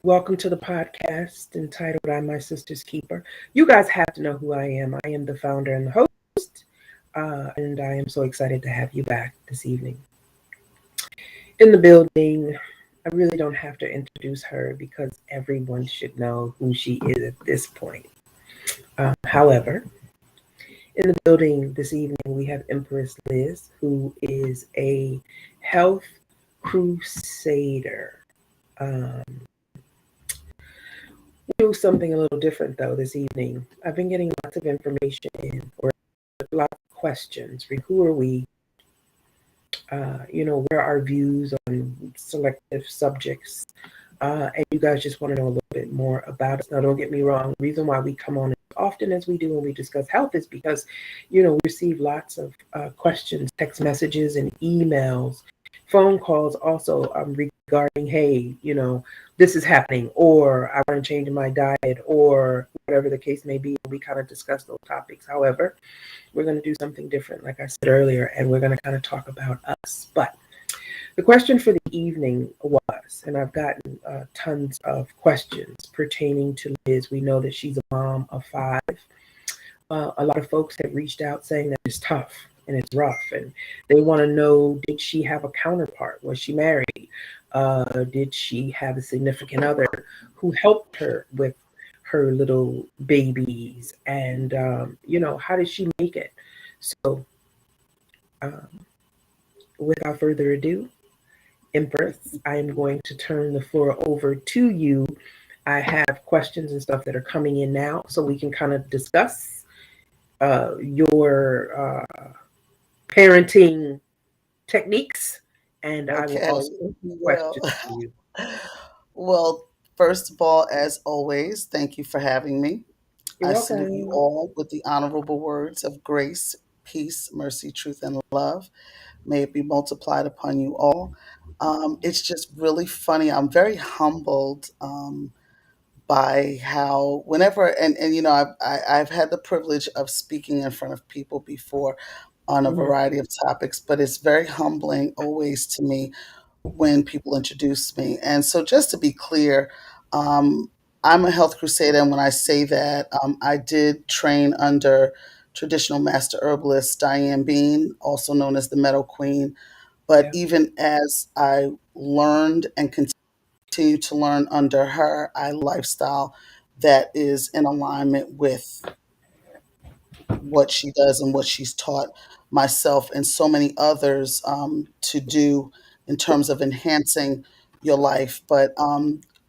Welcome to the podcast entitled I'm My Sister's Keeper. You guys have to know who I am. I am the founder and the host, and I am so excited to have you back this evening. In the building, I really don't have to introduce her because everyone should know who she is at this point. However, in the building this evening, we have Empress Lizz, who is a health crusader. Um, do something a little different though this evening. I've been getting lots of information in, or lots of questions. Who are we? What are our views on selective subjects? And you guys just want to know a little bit more about us. Now, don't get me wrong. The reason why we come on as often as we do when we discuss health is because, we receive lots of questions, text messages, and emails, phone calls also regarding, hey, this is happening, or I want to change my diet, or whatever the case may be. We kind of discuss those topics. However, we're going to do something different, like I said earlier, and we're going to kind of talk about us. But the question for the evening was, and I've gotten tons of questions pertaining to Liz. We know that she's a mom of five. A lot of folks have reached out saying that it's tough and it's rough, and they want to know, did she have a counterpart? Was she married? Did she have a significant other who helped her with her little babies? And, how did she make it? So, um, without further ado, Empress, I am going to turn the floor over to you. I have questions and stuff that are coming in now, so we can kind of discuss your parenting techniques, and I will Okay, also have well, questions for you. well, first of all, as always, thank you for having me. You're I salute you welcome. all with the honorable words of grace, peace, mercy, truth, and love. May it be multiplied upon you all. It's just really funny. I'm very humbled by how, whenever, I've had the privilege of speaking in front of people before on a Mhm. variety of topics, but it's very humbling always to me when people introduce me. And so, just to be clear, um, I'm a health crusader. And when I say that, I did train under traditional master herbalist Diane Bean, also known as the Meadow Queen. But Yeah. even as I learned and continue to learn under her, I lifestyle that is in alignment with what she does and what she's taught myself and so many others to do in terms of enhancing your life. But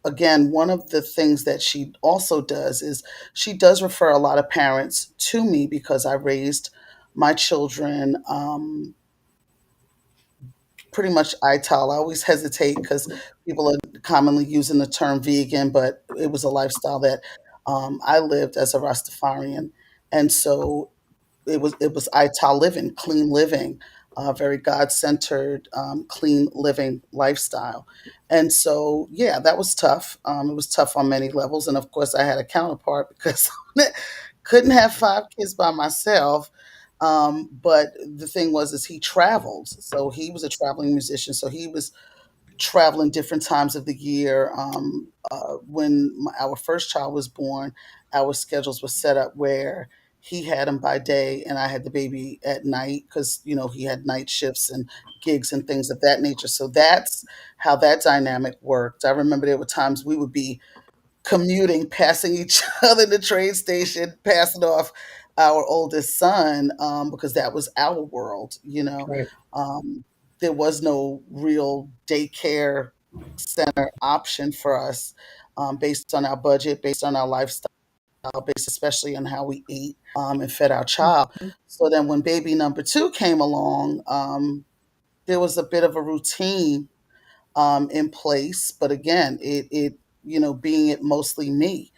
again, one of the things that she also does is she does refer a lot of parents to me because I raised my children pretty much ITAL. I always hesitate because people are commonly using the term vegan, but it was a lifestyle that I lived as a Rastafarian. And so it was ITAL living, clean living, very God centered, clean living lifestyle. And so yeah, that was tough. It was tough on many levels, and of course, I had a counterpart because couldn't have five kids by myself. But the thing was, is he traveled, so he was a traveling musician, so he was traveling different times of the year. When our first child was born, our schedules were set up where he had him by day and I had the baby at night because he had night shifts and gigs and things of that nature. So that's how that dynamic worked. I remember there were times we would be commuting, passing each other in the train station, passing off our oldest son because that was our world. Right. Um, there was no real daycare center option for us based on our budget, based on our lifestyle, based especially on how we ate and fed our child. Mhm. So then when baby number two came along, there was a bit of a routine in place. But again, being it mostly me,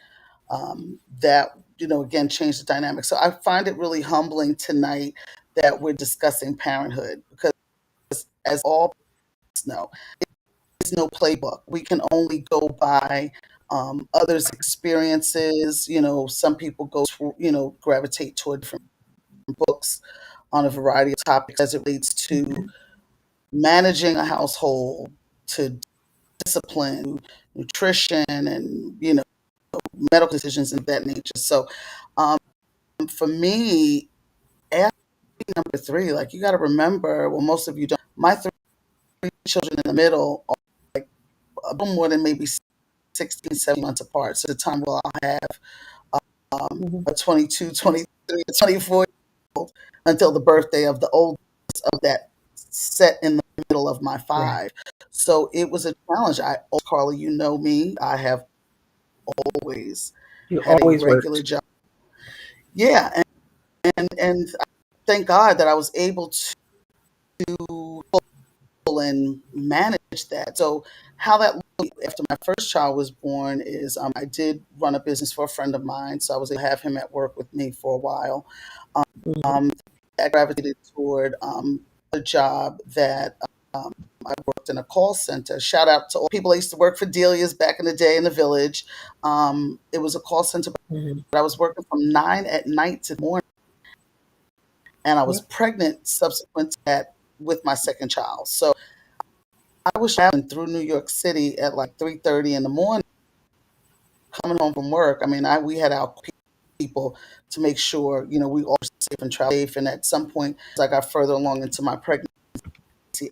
that, again, changed the dynamic. So I find it really humbling tonight that we're discussing parenthood because, as all know, there's no playbook. We can only go by others' experiences. Some people gravitate toward different books on a variety of topics as it relates to managing a household, to discipline, nutrition, and medical decisions of that nature. So for me, after number three, like you got to remember, well, most of you don't. My three children in the middle are like a little more than maybe 16, 17 months apart. So the time will I'll have Hmm. a 22, 23, 24-year-old until the birthday of the oldest of that set in the middle of my Right. five. So it was a challenge. Carly, you know me. I have always You had a always regular worked. job. Yeah, and thank God that I was able to and manage that. So how that looked after my first child was born is I did run a business for a friend of mine, so I was able to have him at work with me for a while. Hmm. Um, I gravitated toward a job that I worked in a call center. Shout out to all people I used to work for Delia's back in the day in the village. It was a call center, Hmm. but I was working from 9 at night to morning, and I was Yep. pregnant subsequent to that with my second child. So I was traveling through New York City at like 3:30 in the morning, coming home from work. I mean, we had our people to make sure we all were safe and travel safe. And at some point, as I got further along into my pregnancy,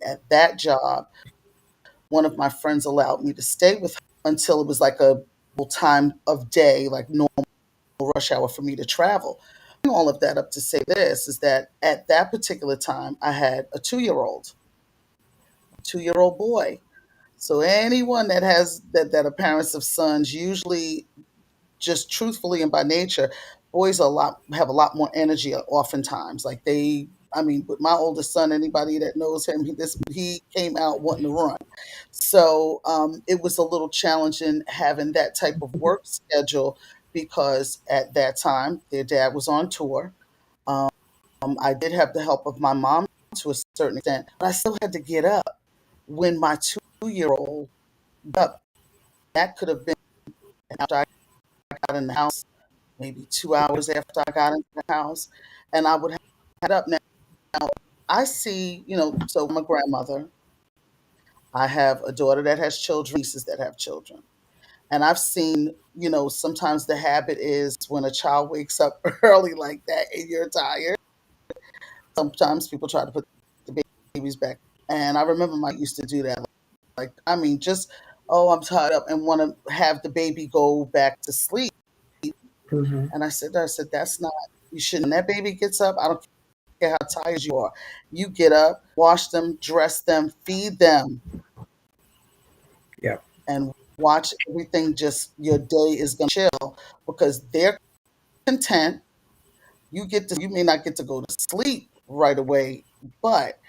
at that job, one of my friends allowed me to stay with her until it was like a time of day, like normal rush hour for me to travel. All of that up to say this is that at that particular time, I had a 2-year-old boy. So anyone that has that are parents of sons, usually just truthfully and by nature, boys have a lot more energy oftentimes. Like I mean, with my oldest son, anybody that knows him, he came out wanting to run. So it was a little challenging having that type of work schedule because at that time their dad was on tour. Um, I did have the help of my mom to a certain extent, but I still had to get up when my 2-year-old up. That could have been after I got in the house, maybe 2 hours after I got into the house, and I would have had up now. I see, so I'm a grandmother. I have a daughter that has children, nieces that have children. And I've seen, sometimes the habit is when a child wakes up early like that and you're tired, sometimes people try to put the babies back. And I remember my used to do that. Like, I mean, just, oh, I'm tired up and want to have the baby go back to sleep. Hmm. And I said, that's not, you shouldn't. When that baby gets up, I don't care how tired you are. You get up, wash them, dress them, feed them, Yep. and watch everything. Just your day is going to chill because they're content. You may not get to go to sleep right away, but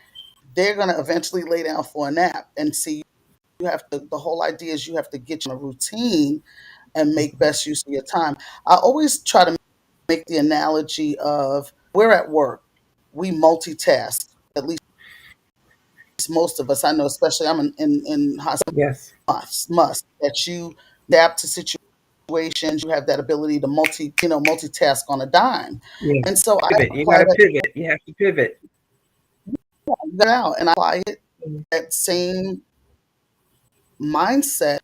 they're going to eventually lay down for a nap. And see, the whole idea is you have to get you on a routine and make best use of your time. I always try to make the analogy of we're at work, we multitask. At least most of us, I know, especially I'm in hospital, Yes. must that you adapt to situations. You have that ability to multitask on a dime, Yeah. and so I Pivot. You got apply to that pivot. You have to pivot. out, and I apply it Mhm. that same mindset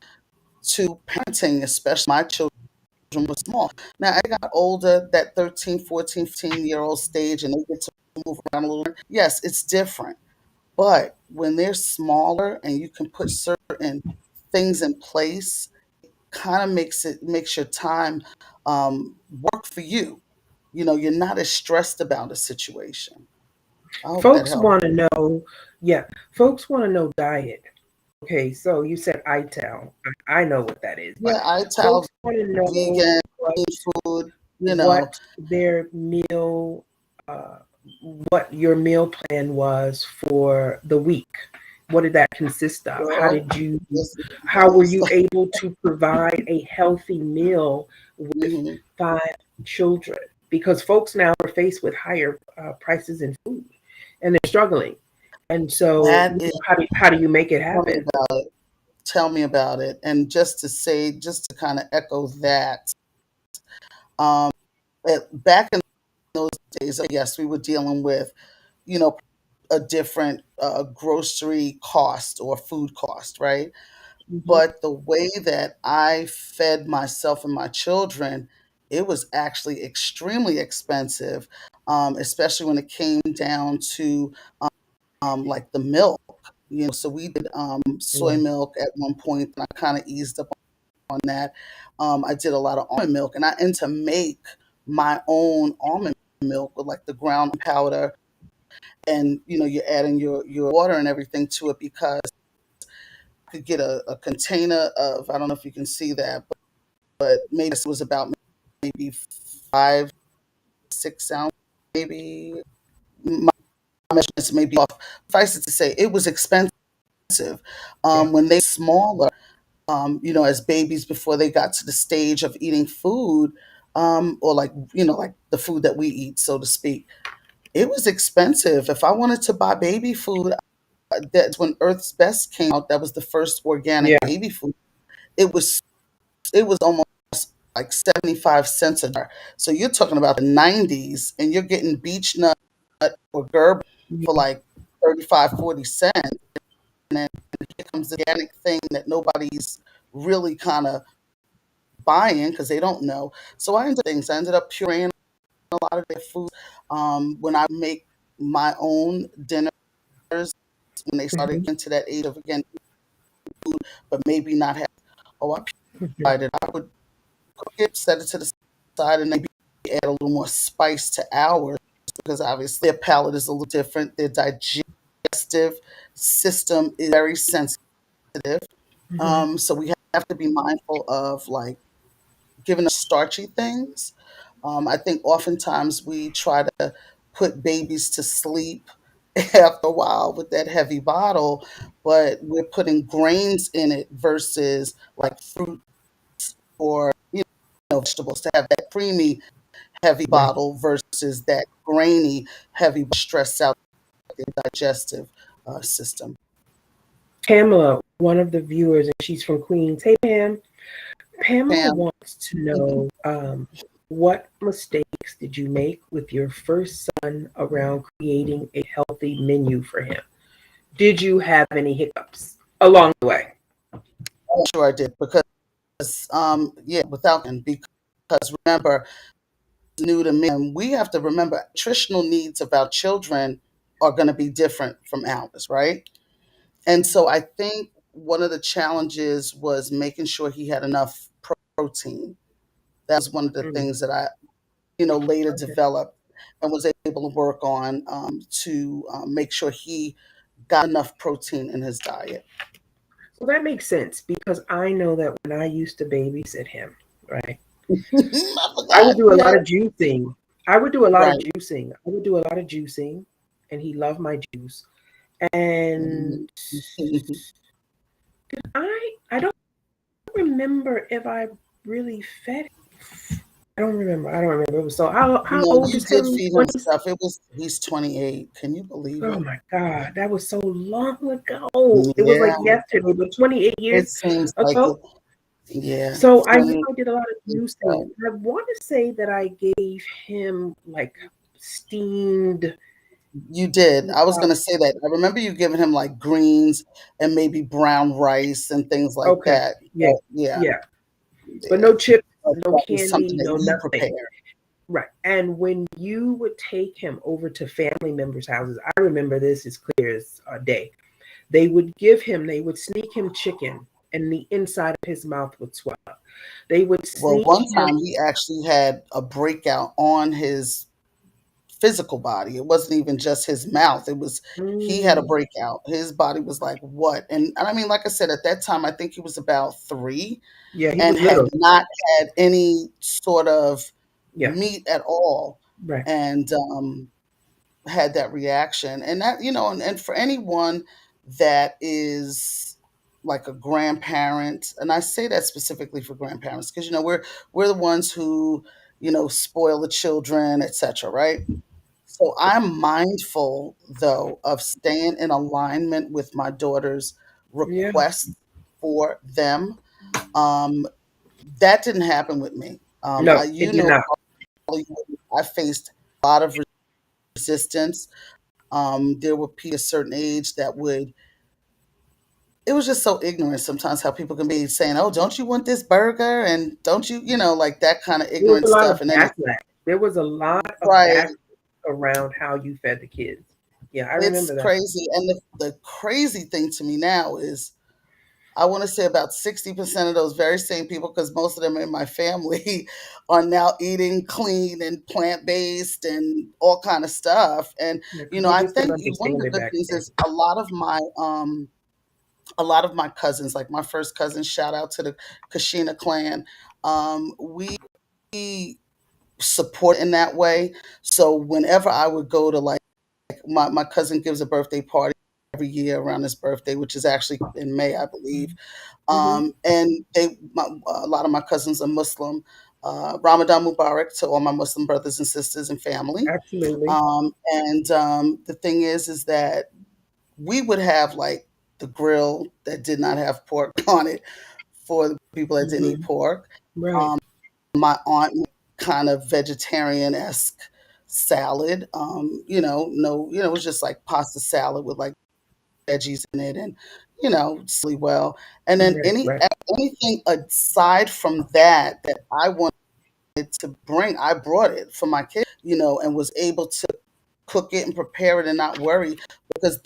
to parenting, especially my children were small. Now I got older, that 13, 14, 15-year-old stage, and they get to move around a little. Yes, it's different. But when they're smaller and you can put certain things in place, kind of makes your time work for you. You're not as stressed about a situation. I hope that Folks helped. want to know, yeah, folks want to know diet. Okay, so you said ITAL. I know what that is, but Yeah, I tell folks want to know vegan what food. what their meal, uh, what your meal plan was for the week. What did that consist of? Girl, this How were goes. you able to provide a healthy meal with Mhm. five children? Because folks now are faced with higher prices in food, and they're struggling. And so, That is, how do you make it tell me happen? about it. Tell me about it. And just to kind of echo that, um, back in those days, yes, we were dealing with, you know, a different grocery cost or food cost, right? Hmm. but the way that I fed myself and my children, it was actually extremely expensive, especially when it came down to like the milk. So we did soy Yeah. milk at one point, and I kind of eased up on that. I did a lot of almond milk, and I ended to make my own almond milk with like the ground powder, and you're adding your water and everything to it because I could get a container of, I don't know if you can see that, but maybe it was about maybe 5, 6 ounces, maybe my measurements may be off. Suffice it to say, it was expensive. Yeah. When they were smaller, as babies before they got to the stage of eating food, or like like the food that we eat, so to speak, it was expensive. If I wanted to buy baby food, that's when Earth's Best came out. That was the first organic Yeah. baby food. It was almost like 75 cents a jar. So you're talking about the 90s, and you're getting beech nut or gerber for Yeah. like 35, 40 cents. And then here comes the organic thing that nobody's really kind of buying because they don't know. So I ended up pureeing a lot of their food. When I make my own dinners, when they started Hmm. into that age of, again, but maybe not have, oh, I Hmm. purified it. I would cook it, set it to the side, and maybe add a little more spice to ours because obviously their palate is a little different. Their digestive system is very sensitive. Hmm. So we have to be mindful of like giving us starchy things. I think oftentimes we try to put babies to sleep after a while with that heavy bottle, but we're putting grains in it versus like fruit or vegetables to have that creamy heavy Yeah. bottle versus that grainy heavy stress out their digestive system. Pamela, one of the viewers, and she's from Queens. Hey, Pam. Pamela Pam, wants to know what mistakes did you make with your first son around creating a healthy menu for him? Did you have any hiccups along the way? I'm sure I did because yeah, without him, because remember, new to me, and we have to remember nutritional needs of our children are going to be different from ours, right? And so I think one of the challenges was making sure he had enough protein. That was one of the Mm, things that I, later okay. developed and was able to work on to make sure he got enough protein in his diet. Well, that makes sense because I know that when I used to babysit him, right, I I would forgot. do a Yeah. lot of juicing. I would do a lot of Right. juicing. I would do a lot of juicing, and he loved my juice. And Mhm. I don't remember if I really fed him. I don't remember. I don't remember. It was so how No, old you is did him? feed him 20. stuff. He's 28. Can you believe Oh it? my God, that was so long ago. It was like Yeah, yesterday, but 28 it years seems like ago. it. Yeah, So I know 20. I did a lot of juicing. I want to say that I gave him like steamed. You did. I was gonna say that. I remember you giving him like greens and maybe brown rice and things like Okay, that. yeah, But yeah, yeah, but yeah. no chips, But no that was something candy, that no you nothing. prepared. Right. And when you would take him over to family members' houses, I remember this as clear as a day. They would sneak him chicken, and the inside of his mouth would swell up. They would Well, sneak one him. time he actually had a breakout on his physical body. It wasn't even just his mouth. He had a Mm, breakout. His body was like, what? And I mean, like I said, at that time I think he was about 3 yeah, he and was had little. not had any sort of Yeah, meat at all. right. And had that reaction. And that, and for anyone that is like a grandparent, and I say that specifically for grandparents because we're the ones who spoil the children, etc., right? So I'm mindful though of staying in alignment with my daughter's Yeah. requests for them. um, that didn't happen with me. No, it did not. Probably I faced a lot of resistance. There were people a certain age that would it was just so ignorant sometimes how people can be saying, "Oh, don't you want this burger?" and "Don't you," like that kind of There was ignorant a lot stuff. of And then it's backlash. There was a lot of right, backlash around how you fed the kids. Yeah, I it's remember that. crazy. And the crazy thing to me now is I want to say about 60% of those very same people, because most of them in my family are now eating clean and plant-based and all kind of stuff. And, Yeah, because they I just didn't think one of understand the it good back things then. is a lot of my cousins, like my first cousin, shout out to the Kashina clan, we support in that way. So whenever I would go to like my cousin gives a birthday party every year around his birthday, which is actually in May, I believe. Hmm. And a lot of my cousins are Muslim. Ramadan Mubarak to all my Muslim brothers and sisters and family. Absolutely. And the thing is that we would have like the grill that did not have pork on it for the people that didn't eat Hmm. pork. Right. Um, my aunt made kind of vegetarian esque salad. No, it was just like pasta salad with like veggies in it, and really well. And then Right. Right. anything aside from that I wanted to bring, I brought it for my kids, and was able to cook it and prepare it and not worry, because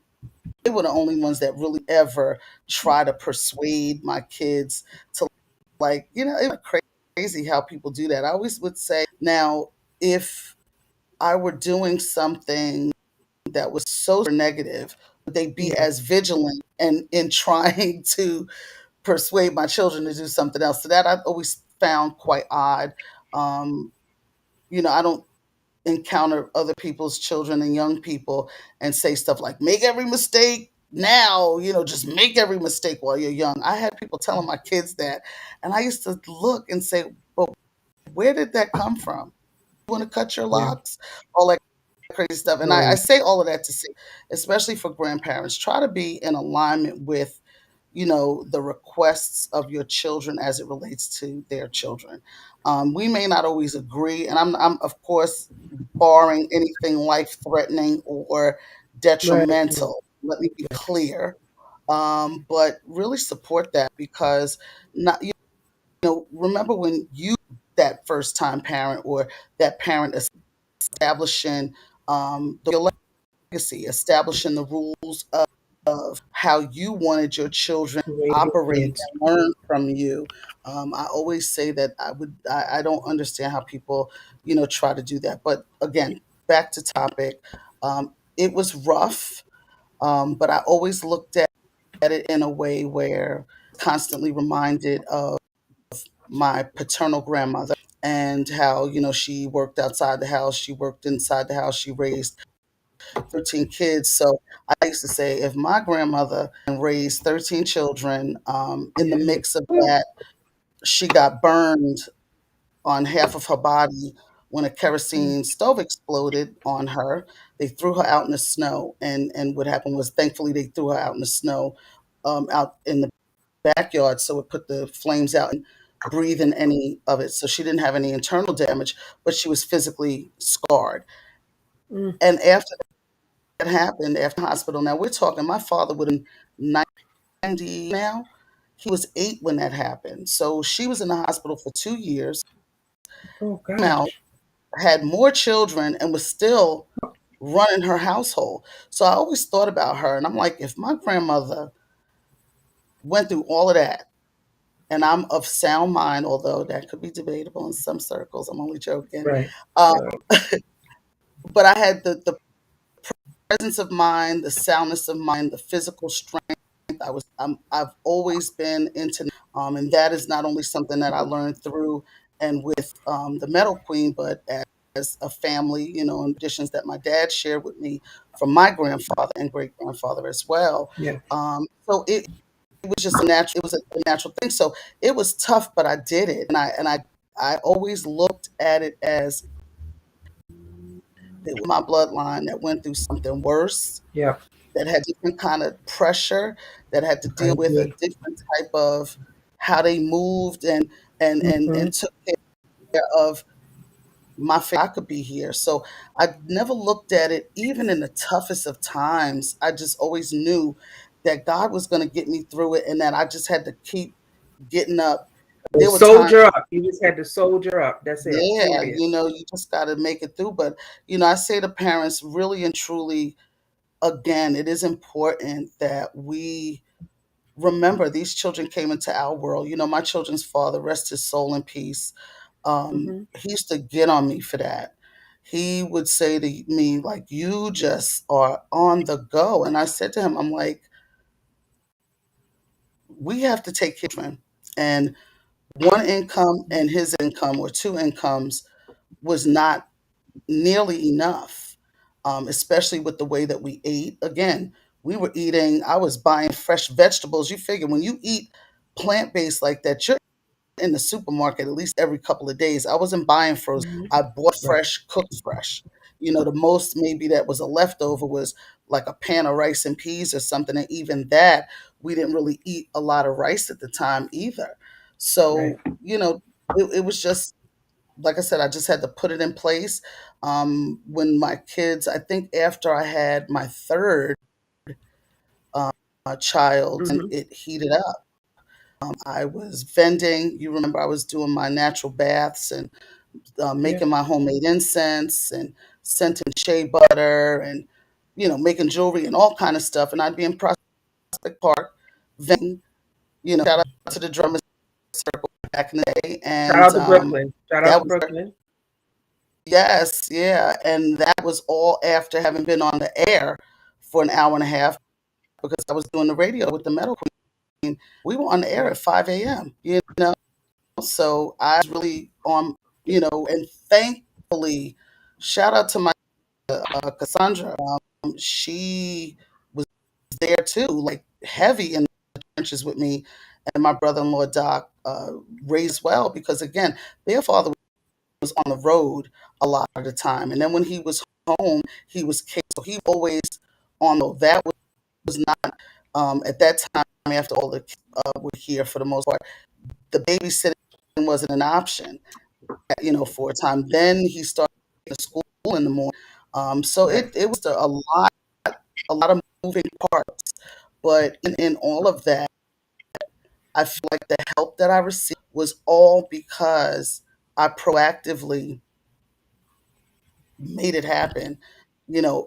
they were the only ones that really ever try to persuade my kids to, like, it's crazy how people do that. I always would say, now, if I were doing something that was so negative, would they be Yeah. as vigilant and in trying to persuade my children to do something else? So that I've always found quite odd. Um, I don't encounter other people's children and young people and say stuff like, make every mistake now, just make every mistake while you're young. I had people telling my kids that, and I used to look and say, but where did that come from? You want to cut your Yeah. locks? All that crazy stuff. And I Right. say all of that to say, especially for grandparents, try to be in alignment with, the requests of your children as it relates to their children. We may not always agree, and I'm of course barring anything life threatening or Right. Right. detrimental. Let me be clear. But really support that, because not remember when you that first time parent, or that parent establishing your legacy, establishing the rules of how you wanted your children To to raise your operate kids. and learn from you. I always say that I don't understand how people, try to do that. But again, back to topic. It was rough, but I always looked at it in a way where constantly reminded of my paternal grandmother, and how, she worked outside the house, she worked inside the house, she raised 13 kids. So I used to say, if my grandmother can raise 13 children, in the Yeah. mix of that, she got burned on half of her body when a kerosene stove exploded on her. They threw her out in the snow, and what happened was, thankfully, they threw her out in the snow, out in the backyard, so it put the flames out and breathe in any of it. So she didn't have any internal damage, but she was physically scarred. Mm. And after that happened, after the hospital, now we're talking, my father would have been 90 now. He was 8 when that happened. So she was in the hospital for 2 years, Oh came out, gosh. had more children, and was still running her household. So I always thought about her, and I'm like, if my grandmother went through all of that, and I'm of sound mind, although that could be debatable in some circles, I'm only joking. Right. Uh, Right. but I had the presence of mind, the soundness of mind, the physical strength. I've always been into, and that is not only something that I learned through and with, the Metal Queen, but as a family, and traditions that my dad shared with me from my grandfather and great grandfather as well. Yeah. So it was just a natural thing. So it was tough, but I did it, and I always looked at it as it was my bloodline that went through something worse, Yeah. that had different kind of pressure, that had to I deal with a agree. different type of how they moved, and Hmm. took care of my family. I could be here. So I never looked at it, even in the toughest of times. I just always knew that God was going to get me through it, and that I just had to keep getting up. So There were times, soldier up. You just had to soldier up. That's it. yeah, Period. you just got to make it through. But, I say to parents, really and truly, again, it is important that we remember these children came into our world. My children's father, rest his soul in peace, Hmm. he used to get on me for that. He would say to me, like, you just are on the go. And I said to him, I'm like, we have to take care of him. And one income and his income, or two incomes, was not nearly enough, especially with the way that we ate. Again, I was buying fresh vegetables. You figure when you eat plant based like that, you're in the supermarket at least every couple of days. I wasn't buying frozen. Hmm. I bought Right. fresh, cooked fresh. The most maybe that was a leftover was like a pan of rice and peas or something. And even that, we didn't really eat a lot of rice at the time either. Right. So, it was just, like I said, I just had to put it in place. When my kids, I think after I had my third uh, child, and Hmm. it heated up. I was vending. You remember I was doing my natural baths and Yeah. making my homemade incense and scenting shea butter and making jewelry and all kind of stuff. And I'd be in Prospect Park vending. Shout out to the drummer circle back in the day, Shout and out to Brooklyn. Shout out that to was Brooklyn. yes, yeah, and that was all after having been on the air for an hour and a half because I was doing the radio with the Metal Queen. We were on the air Right. at 5 a.m. So I was really on, and thankfully, shout out to my Cassandra. She was there too, like heavy in the trenches with me, and my brother-in-law Doc raised well because again, their father was on the road a lot of the time, and then when he was home, he was caseload. So he always on the. That was not at that time after all the were here for the most part. The babysitting wasn't an option, for a time. Then he started to school in the morning. So Right. it was a lot of moving parts. But in all of that, I feel like the help that I received was all because I proactively made it happen,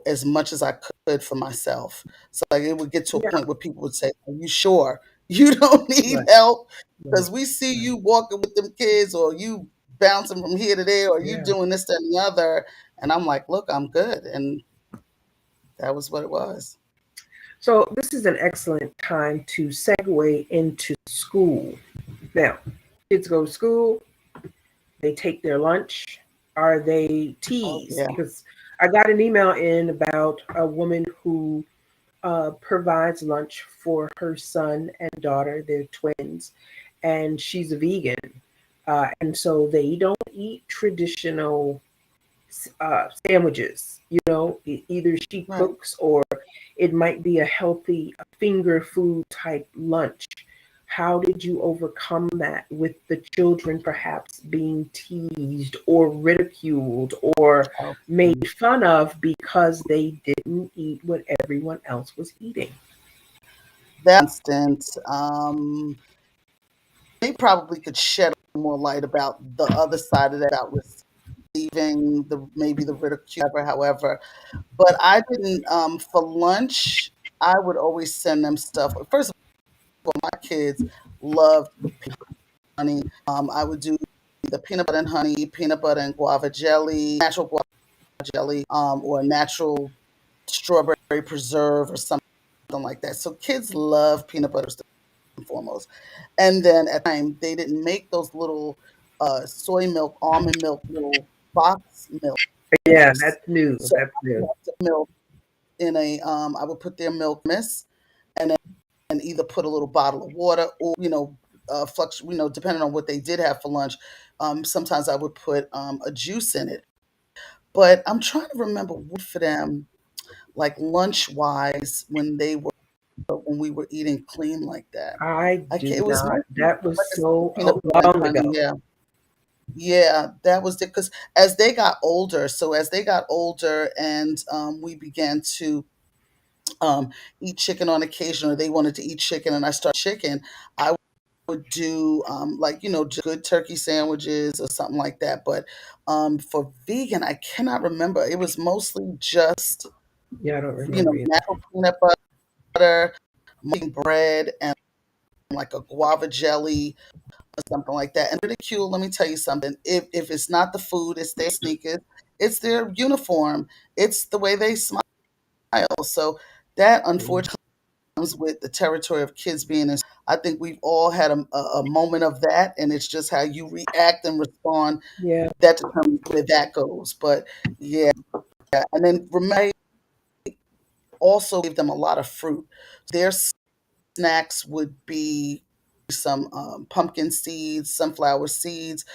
as much as I could for myself. So like it would get to a Yeah. point where people would say, "Are you sure you don't need Right. help? Right. Because we see Right. you walking with them kids, or you bouncing from here to there, or you Yeah. doing this, that, and the other." And I'm like, "Look, I'm good," and that was what it was. So this is an excellent time to segue into school. Now, kids go to school, they take their lunch. Are they Oh teased? yeah, Because I got an email in about a woman who provides lunch for her son and daughter. They're twins, and she's a vegan. And so they don't eat traditional sandwiches. Either she right. cooks or it might be a healthy finger food type lunch. How did you overcome that with the children perhaps being teased or ridiculed or Oh, made fun of because they didn't eat what everyone else was eating? that instant, they probably could shed more light about the other side of that, about receiving the maybe the ridicule, however. But I didn't, for lunch, I would always send them stuff. First of all, my kids loved honey. I would do the peanut butter and honey, peanut butter and guava jelly, natural guava jelly, or natural strawberry preserve or something like that. So kids love peanut butter first and foremost. And then at the time, they didn't make those little soy milk, almond milk, little box Yeah, milks. that's new. So That's I would new. have to milk in I would put their milk mist and then either put a little bottle of water or, depending on what they did have for lunch, sometimes I would put a juice in it. But I'm trying to remember what for them, like lunch wise, when we were eating clean like that. I I do can't, it was not. mostly, That was like I said, the so peanut butter and long honey. ago. Yeah, yeah, that was it. Because as they got older, and we began to um, eat chicken on occasion, or they wanted to eat chicken and I started chicken, I would do like, just good turkey sandwiches or something like that. But for vegan, I cannot remember. It was mostly just, Yeah, I don't remember either. natural peanut butter, making bread, and like a guava jelly or something like that. And ridicule, let me tell you something. If it's not the food, it's their sneakers, it's their uniform, it's the way they smile. So that Mm. unfortunately comes with the territory of kids being in. I think we've all had a moment of that, and it's just how you react and respond Yeah. that determines where that goes. But yeah, and then remember, I also gave them a lot of fruit. Their snacks would be some pumpkin seeds, sunflower seeds.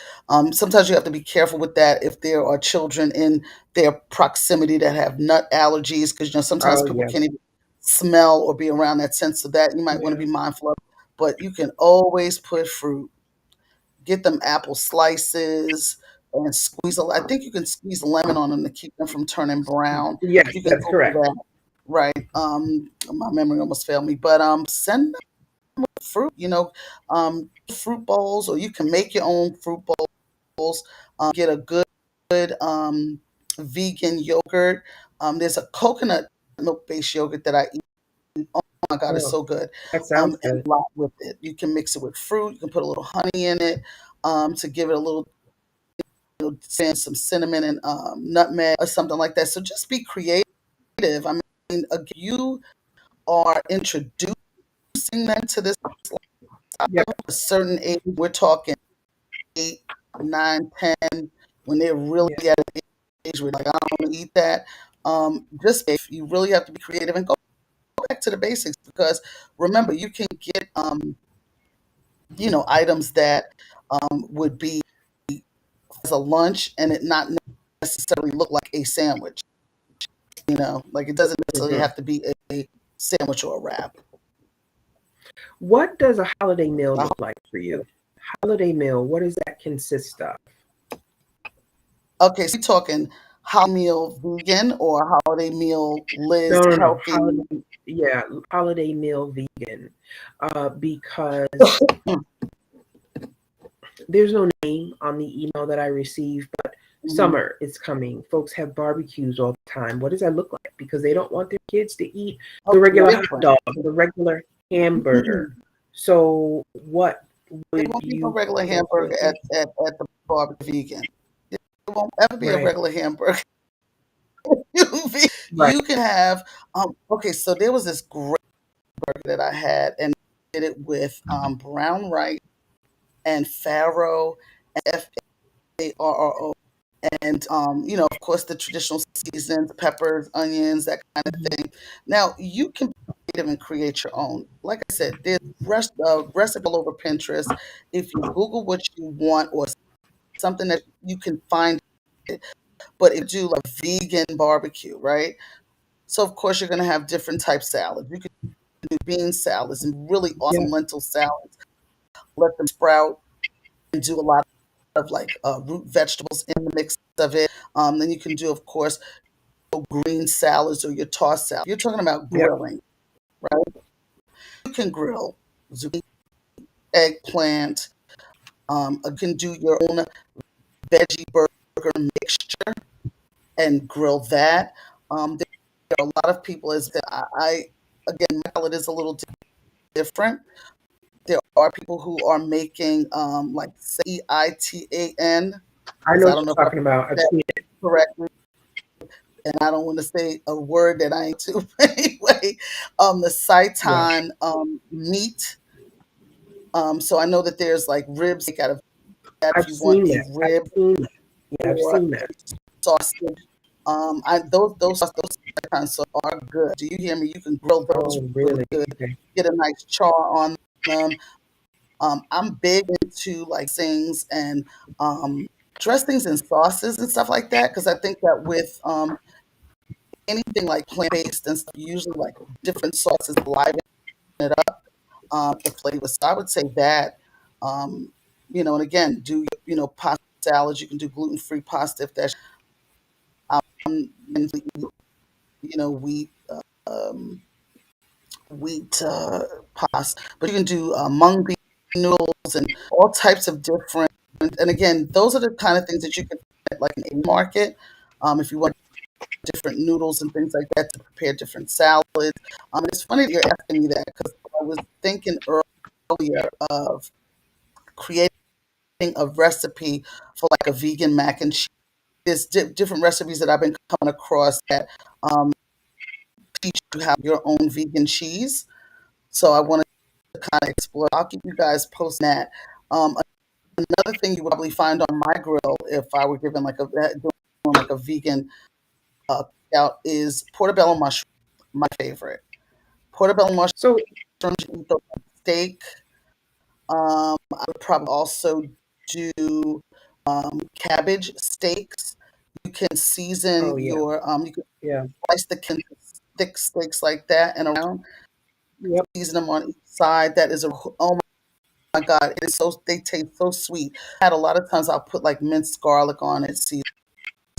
Sometimes you have to be careful with that if there are children in their proximity that have nut allergies, because sometimes Oh people yeah. can't even smell or be around that sense of that. You might want to Yeah. be mindful of, but you can always put fruit. Get them apple slices and squeeze. I think you can squeeze lemon on them to keep them from turning brown. Yes, You can that's Google correct. that. Right. My memory almost failed me, but send fruit, fruit bowls, or you can make your own fruit bowls. Get a good vegan yogurt. There's a coconut milk based yogurt that I eat. Oh my God, it's Oh, so good. that sounds And good. a lot with it. You can mix it with fruit. You can put a little honey in it to give it a little, some cinnamon and nutmeg or something like that. So just be creative. I mean, again, you are introducing them to this Yep. a certain age. We're talking 8, 9, 10, when they're really Yeah. at an age where like I don't want to eat that. Just if you really have to be creative and go back to the basics, because remember you can get items that would be as a lunch and it not necessarily look like a sandwich. Like it doesn't necessarily Hmm. have to be a sandwich or a wrap. What does a holiday meal I look like for you? Holiday meal, what does that consist of? Okay, so you talking holiday meal vegan or holiday meal Liz No, no, no. healthy? Yeah, holiday meal vegan. Because there's no name on the email that I received, but Mhm. summer is coming. Folks have barbecues all the time. What does that look like? Because they don't want their kids to eat the Okay, regular no, hot dog, the regular hamburger. So what There would won't be no you regular propose? hamburger at the barbecue vegan. There won't ever be a Right, regular hamburger. You right. can have okay, so there was this great burger that I had, and I did it with brown rice and farro, Farro, and of course the traditional seasons, peppers, onions, that kind of Mhm. thing. Now you can even create your own. Like I said, there's recipe all over Pinterest. If you Google what you want or something that you can find it, but if you do like vegan barbecue, right? So of course you're gonna have different type salads. You can do bean salads and really Yeah, awesome lentil salads. Let them sprout and do a lot of like root vegetables in the mix of it. Then you can do, of course, green salads or your tossed salad. You're talking about yeah. grilling, right? You can grill zucchini, eggplant. You can do your own veggie burger mixture and grill that. There are a lot of people as I again, my palate is a little different. There are people who are making like Seitan, I because know I what don't know you're if I talking about. pronounced I've that seen it. correctly, and I don't want to say a word that I ain't to. Anyway, the Yeah, seitan meat. So I know that there's like ribs out of that if I've you want seen a that. I've rib seen that. Yeah, I've or seen a that. sausage. Those kinds are good. Do you hear me? You can grill those Oh, really really? good. Okay. Get a nice char on them. I'm big into like things and dressings and sauces and stuff like that, because I think that with anything like plant based and stuff, you usually like different sauces liven it up, the flavor. So I would say that, and again, do pasta salads. You can do gluten free pasta if that's um, and eat, wheat. um, wheat pasta, but you can do mung bean noodles and all types of different. And again, those are the kind of things that you can get like in a market. If you want different noodles and things like that to prepare different salads. And it's funny that you're asking me that because I was thinking earlier of creating a recipe for like a vegan mac and cheese. There's different recipes that I've been coming across that um, teach you how your own vegan cheese. So I wanted to kind of explore. I'll keep you guys posted on that. Another thing you would probably find on my grill if I were given like doing like a vegan cookout is portobello mushroom. My favorite portobello mushroom. So, You can eat those on steak. I would probably also do cabbage steaks. You can season oh yeah, your you can yeah, slice the thick steaks like that and around. yep. Season them on each side. That is a oh my god! It is so they taste so sweet. I had a lot of times I'll put like minced garlic on it, season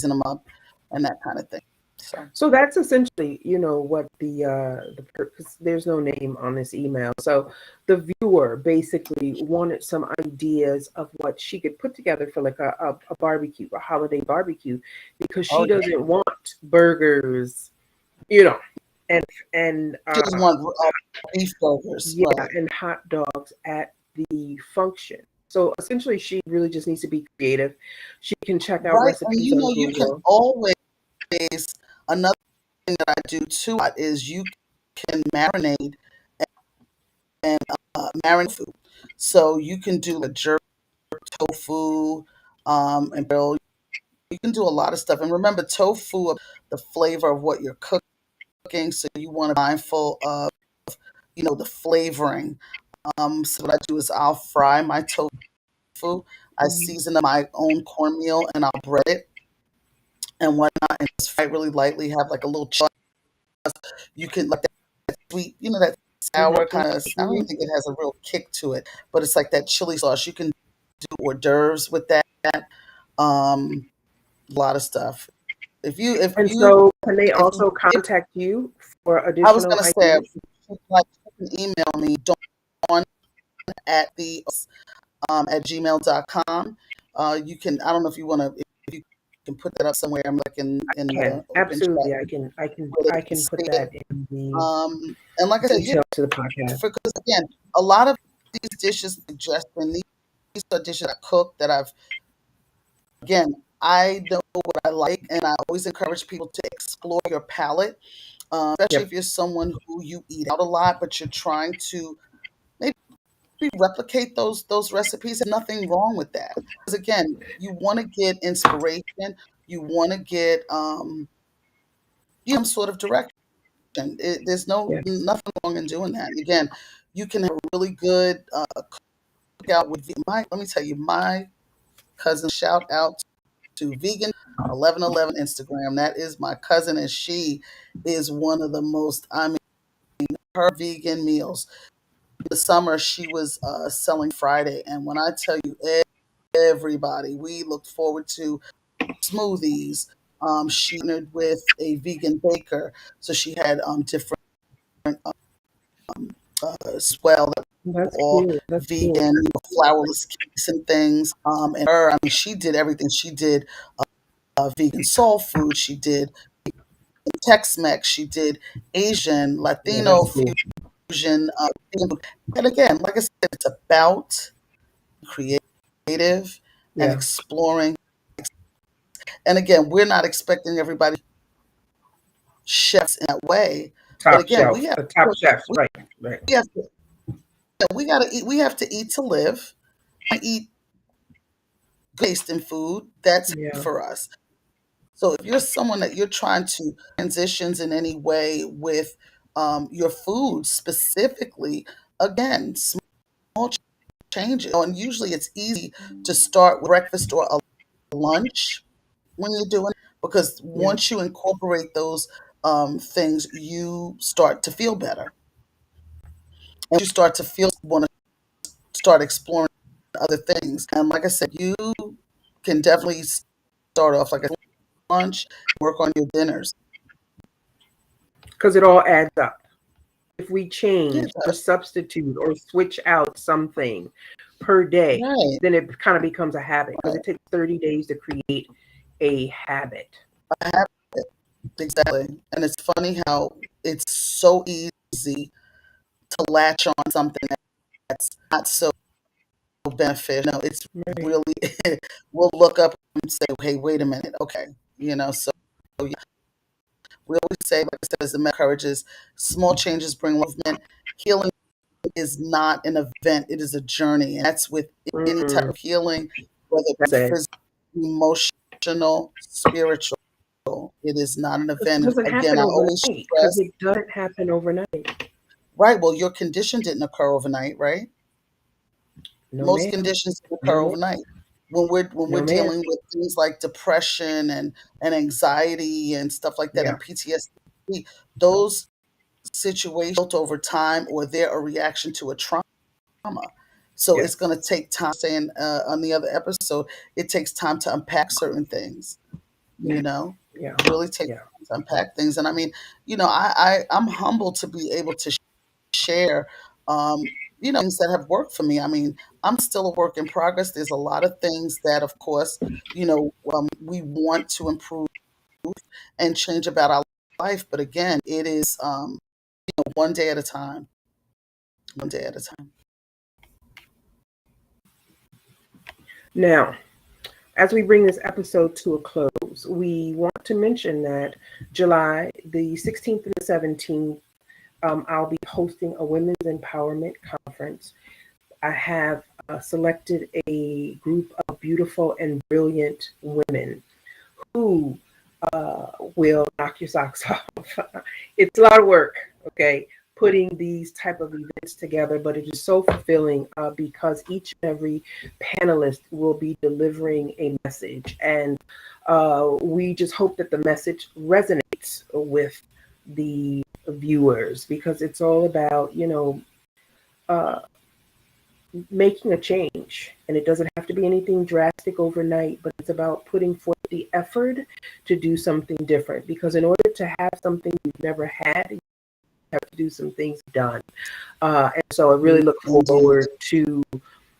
them up, and that kind of thing. So So that's essentially, what because there's no name on this email. So the viewer basically wanted some ideas of what she could put together for like a barbecue, a holiday barbecue, because oh she yeah, doesn't want burgers, you know, and and she just want beef burgers, yeah, right? and hot dogs at the function. So essentially, she really just needs to be creative. She can check out Right, and recipes on you can Google. always another thing that I do too is you can marinate and marinate food. So you can do a jerk tofu, and grill. You can do a lot of stuff. And remember, tofu, the flavor of what you're cooking. So you want to be mindful of, the flavoring. So what I do is I'll fry my tofu. I Mhm. season my own cornmeal and I'll bread it and whatnot, and just fry it really lightly. Have like a little you can like that sweet, that Mhm. sour kind of. I don't Mhm. even think it has a real kick to it, but it's like that chili sauce. You can do hors d'oeuvres with that. Um, a lot of stuff. And so, can they also contact you for I was additional gonna say, ideas? if like you can email me dawn at the at gmail.com. You can. I don't know if you want to. If you can put that up somewhere. I'm like in Can the open chat absolutely. I can where they I can can put see it. that in the And like I said, yeah, details to the podcast. because again, a lot of these dishes suggestion these are dishes I cook that I've again I know what I like, and I always encourage people to explore your palate, especially Yep. if you're someone who you eat out a lot, but you're trying to maybe replicate those recipes. There's nothing wrong with that. Because again, you want to get inspiration, you want to get some sort of direction. There's Yes. nothing wrong in doing that. Again, you can have a really good cookout with my. Let me tell you, my cousin. Shout out to Vegan 1111 Instagram. That is my cousin, and she is one of the most. I mean, her vegan meals. In the summer, she was selling Friday, and when I tell you, everybody, we looked forward to smoothies. She partnered with a vegan baker, so she had different swell that were That's all cute. That's cute. vegan, flourless cakes and things. And her, I mean, she did everything. She did vegan soul food. She did Tex-Mex. She did Asian, Yeah, Latino that's cool. fusion. Vegan food. And again, like I said, it's about creative and Yeah. exploring. And again, we're not expecting everybody chefs in that way. But Top again, shelf. Top chefs. we Right. Right. have to, we got to eat. We have to eat to live. I eat taste in food. That's Yeah. for us. So if you're someone that you're trying to transitions in any way with your food specifically, again, small changes. And usually it's easy to start with breakfast or a lunch when you're doing it, because Yeah. once you incorporate those things, you start to feel better. And you start to feel want to start exploring other things. And like I said, you can definitely start off like a lunch, work on your dinners. because it all adds up. If we Yeah, it change or does. substitute or switch out something per day, Right, then it kind of becomes a habit because right. it takes 30 days to create a habit. I have it. Exactly. And it's funny how it's so easy to latch on something that's not so beneficial. No, it's Right. really, we'll look up and say, hey, wait a minute. Okay. So yeah, we always say, like I said, as the message encourages, small changes bring movement. Healing is not an event, it is a journey. And that's with any type Mm, of healing, whether it be that's it. physical, emotional, spiritual. It is not an Because it event. And doesn't again, happen I always overnight. Because stress, it doesn't happen overnight. right, well, your condition didn't occur overnight, right? No, Most ma'am. conditions don't No, occur ma'am. overnight. When we're No, ma'am. dealing with things like depression and anxiety and stuff like that Yeah. and PTSD, those situations built over time or they're a reaction to a trauma. So it's going to Yes. take time. Saying on the other episode, it takes time to unpack certain things. You Yes. know, Yeah. really takes Yeah. time to unpack things. And I mean, I'm humbled to be able to share, things that have worked for me. I mean, I'm still a work in progress. There's a lot of things that, of course, we want to improve and change about our life. But again, it is one day at a time, one day at a time. Now, as we bring this episode to a close, we want to mention that July the 16th and the 17th, I'll be hosting a women's empowerment conference. I have selected a group of beautiful and brilliant women who will knock your socks off. It's a lot of work, okay, putting these type of events together, but it is so fulfilling because each and every panelist will be delivering a message, and we just hope that the message resonates with the viewers because it's all about uh, making a change, and it doesn't have to be anything drastic overnight, but it's about putting forth the effort to do something different, because in order to have something you've never had, you have to do some things done. And so I really look Indeed. forward to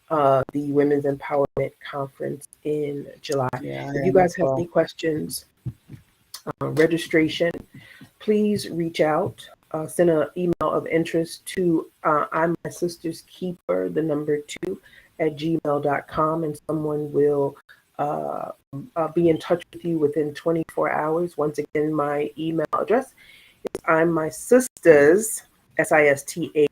the Women's Empowerment Conference in July. Yeah, I If you am guys as have any well. questions, registration, please reach out. Send an email of interest to I'm my sister's keeper, the number two, at gmail.com, and someone will be in touch with you within 24 hours. Once again, my email address is I'm my sister's, SISTA,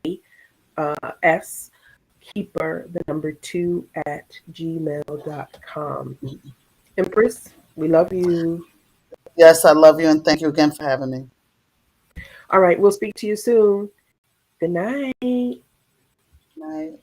keeper, the number two, at gmail.com. Empress, we love you. Yes, I love you and thank you again for having me. All right, we'll speak to you soon. Good night. Night.